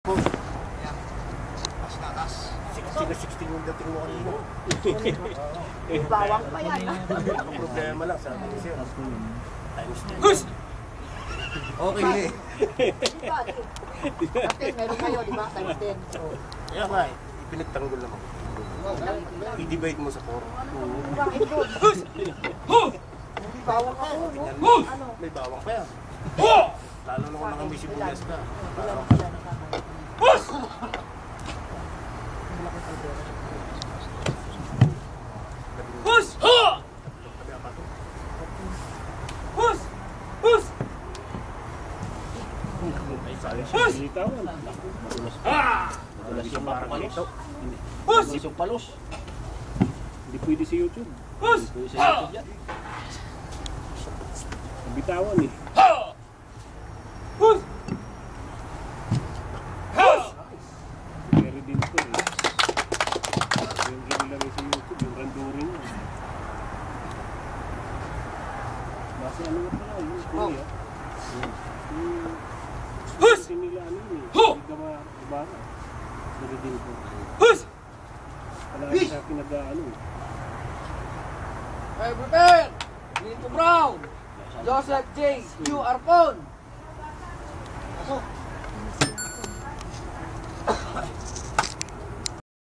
16 yung dating mo kanina. Bawang pa yan. Ang problema lang, sabi ni Sir. Times 10. Hus! Okay eh. Dati meron kayo, di ba? Times 10. So, Kaya nga eh, ipinagtanggol naman. I-divide mo sa 4. bakit doon? Hus! Huh! Bawang ako, no? Hus! Ano? May bawang pa yan. Huh! Lalo na kung nakambisibulas ka. Bawang Ilan na Hus! Hus! Huh! Hus! Hus! Hus! Ah! Madulas yung parang ganito. Hus! Yung palos. Hindi pwede sa YouTube. Hus! Pwede sa YouTube yan. Bitawan eh. Ha! Hus! Ha! Pero din ko eh. Yung ginilagay sa YouTube, yung randuring mo. Basta ano nga pala, yung kuya. Hus! Kasi nila ano eh. Ho! Hindi ka mabara. Pero din ko. Hus! Palagi sa pinag-ano eh. Hey, prepare! Nito Brown! Joseph J. Q. Arpon!